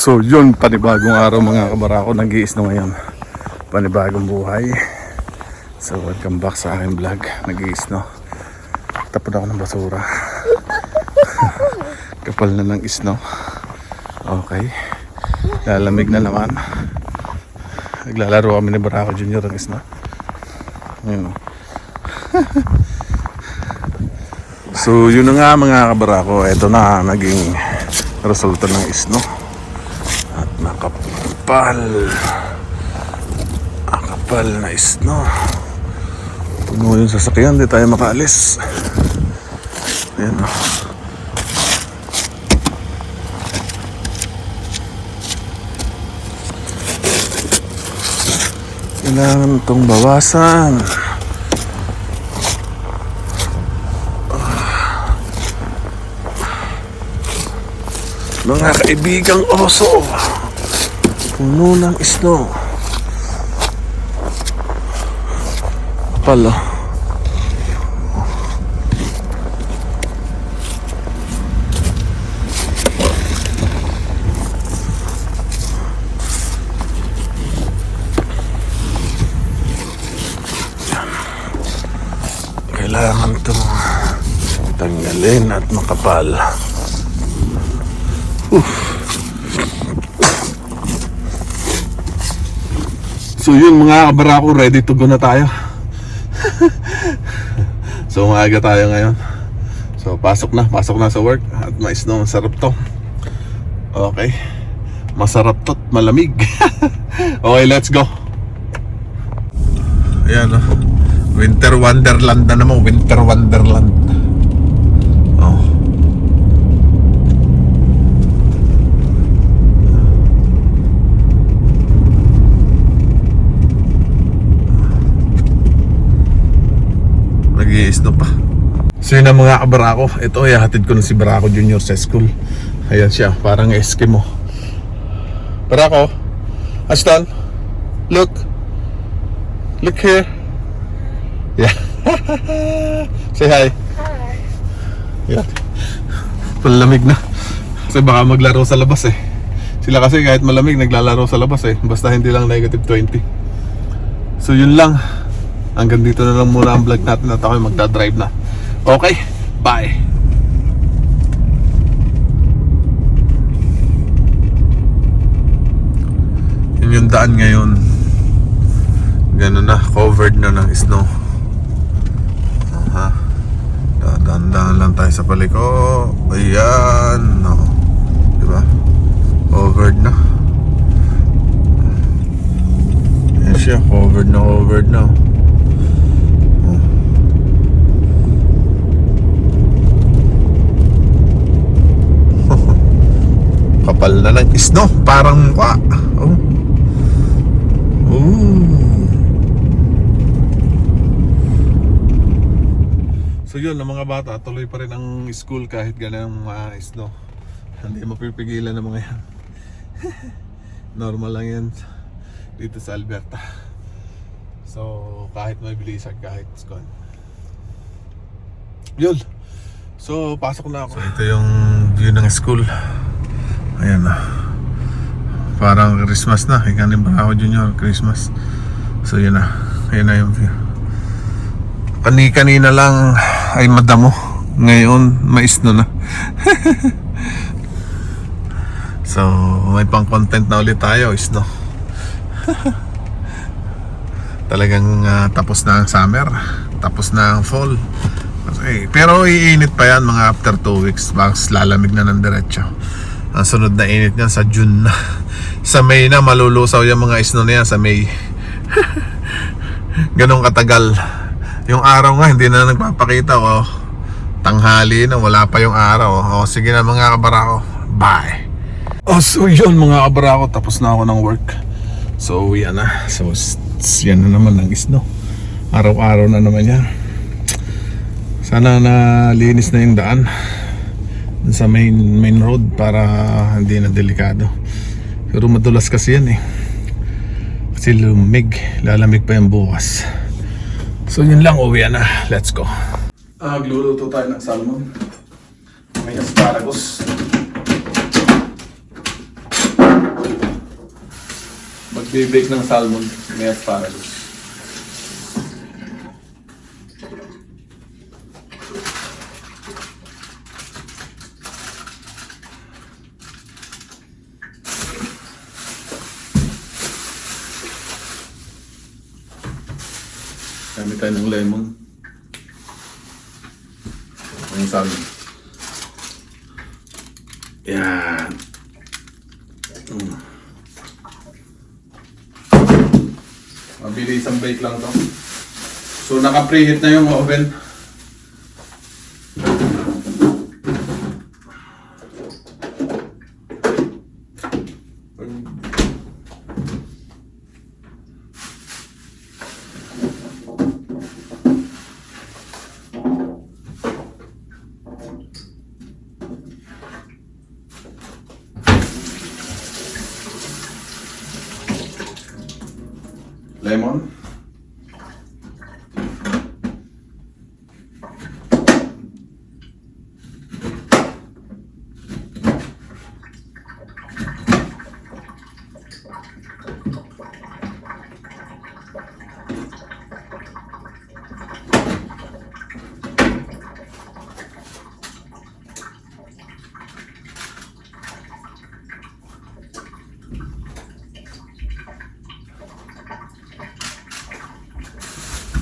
So yun, panibagong araw mga kabarako, nag-iisno ngayon. Panibagong buhay. So welcome back sa aking vlog, nag-iisno. Tapon ako ng basura. Kapal na ng isno. Okay, lalamig na naman. Naglalaro kami ni Barako Junior ng isno. Ayun. So yun na nga mga kabarako, ito na naging resulta ng isno. At nakapal na isno. Puno yung sasakyan, di tayo makaalis. Ayan o. Kailangan itong bawasan. Mga kaibigang oso, puno ng isno. Palo. Kailangan itong tanggalin at makapal. So yun mga kabarako, ready to go na tayo. So maaga tayo ngayon. So pasok na sa work. At maisno, masarap to. Okay, masarap to at malamig. Okay, let's go. Ayan o, Winter Wonderland na naman. Winter Wonderland. Oh. Nag-i-isno pa. So yun ang mga kabarako. Ito, ihahatid ko na si Barako Junior sa school. Ayan siya, parang Eskimo. Barako, Ashton, look here. Yeah. Say hi. Hi. Yeah. Palamig na. Kasi baka maglaro sa labas eh. Sila kasi kahit malamig naglalaro sa labas eh. Basta hindi lang -20. So yun lang. Hanggang dito na lang muna ang vlog natin at ako magdadrive na. Okay, bye. Yun yung daan ngayon. Ganun na, covered na ng snow. Dadaan lang tayo sa paliko. Ayan, no. Diba? Covered na. Ayan siya, covered na. Kapal na ng snow, parang mukha. Oh. So yun, ang mga bata tuloy pa rin ang school kahit ganang mga snow. Hindi mapipigilan ng mga yan. Normal lang yan dito sa Alberta. So kahit may bilisan, kahit squad. Yun. So pasok na ako. So ito yung view ng school. Ayan na. Parang Christmas na. Ika ni Barako Junior, Christmas. So yun na. Ayan na yung view. Kanina lang ay madamo. Ngayon, maisno na. So, may pang content na ulit tayo, isno. Talagang tapos na ang summer. Tapos na ang fall. Pero iinit pa yan mga after 2 weeks. Bags lalamig na ng diretso. Ang sunod na init niyan sa June na. Sa May na malulusaw yung mga isno na yan sa May. Ganong katagal. Yung araw nga hindi na nagpapakita. Oh, tanghali na, wala pa yung araw. Oh, sige na mga kabarako, bye. Oh, so yun mga kabarako, tapos na ako ng work. So yan na. So yan na naman ang isno. Araw-araw na naman yan. Sana nalinis na yung daan sa main road para hindi na delikado. Pero madulas kasi yan eh. Kasi lalamig pa yung bukas. So yun lang, uwi na. Let's go. Magluluto tayo ng salmon. May asparagus. Bibake ng salmon, may asparagus. Gamit tayo ng lemon. Ang salmon. Yan. Mabilis ang bake lang to. So naka-preheat na yung oven. Lemon.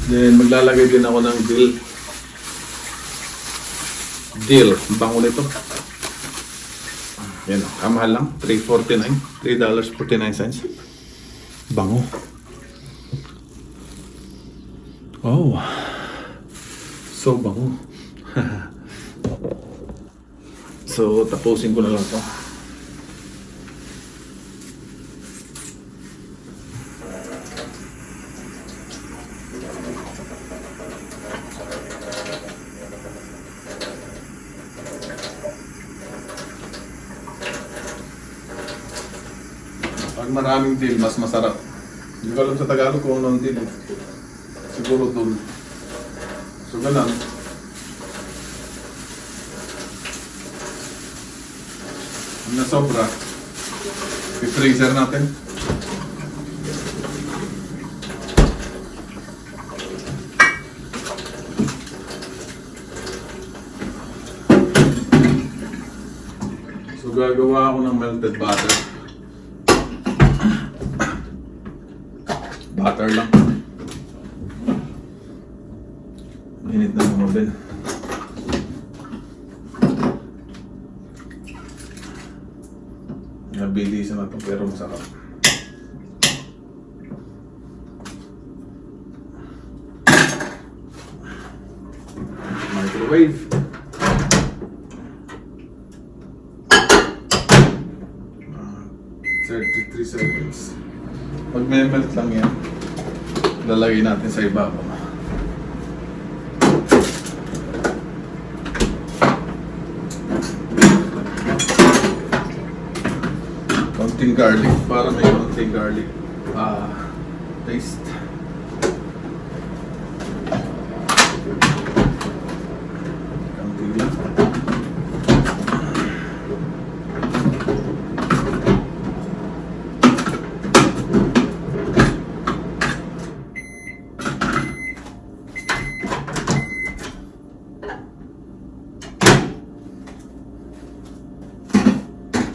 Then maglalagay din ako ng dill. Dill, bango nito. Yan o, kamahal lang. $3.49. $3.49. Bango. Oh. So bango. So tapusin ko na lang to. Pag maraming dill, mas masarap. Hindi ko alam sa Tagalog kung anong dill. Siguro dul. So ganun. Ang nasobra, i-freezer natin. So gagawa ako ng melted butter. Butter lang. Init na ng oven. Nabilisan na ito pero masarap. Microwave. Uh, 33 seconds. Pag may melt lang yan, lalagay natin sa ibabaw. Konting garlic para may konting garlic taste. Konting lang.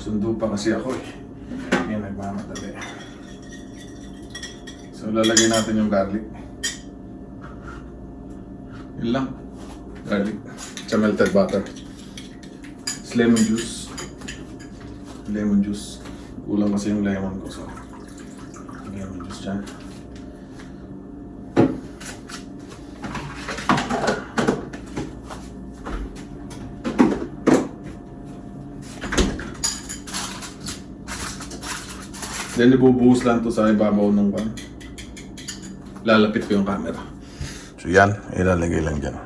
Sundo pa kasi ako eh. Ngayon nagmamadali. So lalagay natin yung garlic. Yun lang. Garlic. Sa melted butter. It's lemon juice. Lemon juice. Kulang kasi yung lemon ko. So lemon juice dyan. Then ibubuhos lang to sa ibabaw ng pan. Lalapit ko yung camera. So yan, ilalagay lang dyan.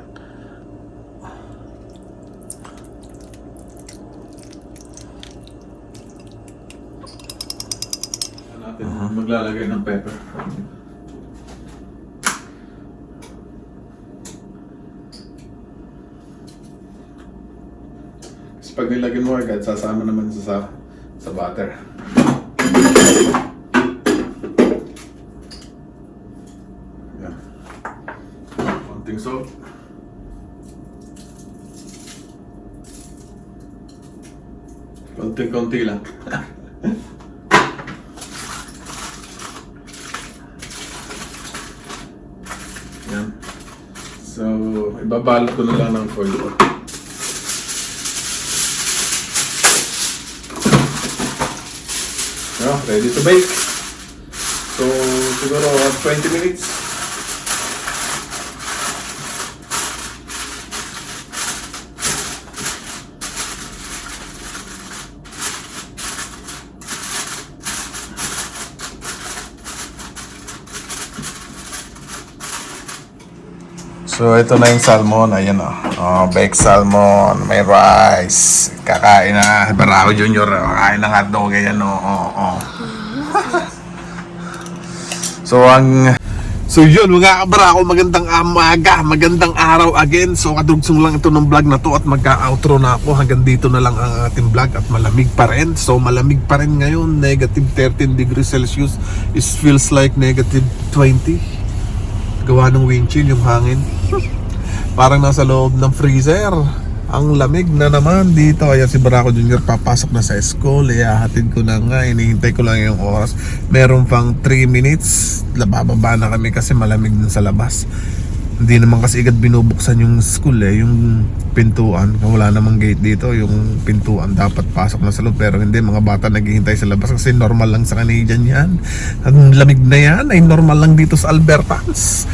Natin maglalagay ng pepper. Kasi pag nilagyan mo agad, sasama naman sa butter. Konting salt. Konti-konti lang. Yan. So, ibabalot ko na lang ng foil. Ready to bake. So, siguro 20 minutes. So, ito na yung salmon. Ayan o. Oh, baked salmon. May rice. Kakain na. Barako Junior. Kakain ng hotdog. Ayan o. Oh. So yun mga kabarako, magandang umaga, magandang araw again. So kadugsong lang ito ng vlog na to at magka-outro na ako. Hanggang dito na lang ang ating vlog at malamig pa rin. So malamig pa rin ngayon, negative 13 degrees Celsius. It feels like negative 20. Gawa ng wind chill yung hangin. Parang nasa loob ng freezer. Ang lamig na naman dito. Kaya si Barako Junior papasok na sa school. Ihahatid ko na nga. Inihintay ko lang yung oras. Meron pang 3 minutes. Bababa na kami kasi malamig din sa labas. Hindi naman kasi agad binubuksan yung school yung pintuan. Wala namang gate dito. Yung pintuan dapat pasok na sa loob. Pero hindi, mga bata naghihintay sa labas kasi normal lang sa Canadian yan. Ang lamig na yan ay normal lang dito sa Albertans.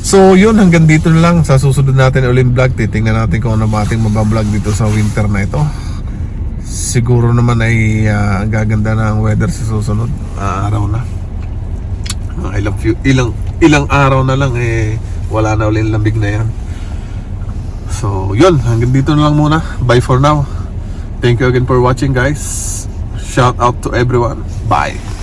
So yun, hanggang dito na lang. Sa susunod natin ulit vlog, titingnan natin kung ano ba ating mabablog dito sa winter na ito. Siguro naman ay gaganda na ang weather sa susunod araw na. Ilang araw na lang wala na ulit lamig na yan. So yun, hanggang dito na lang muna. Bye for now. Thank you again for watching guys. Shout out to everyone. Bye.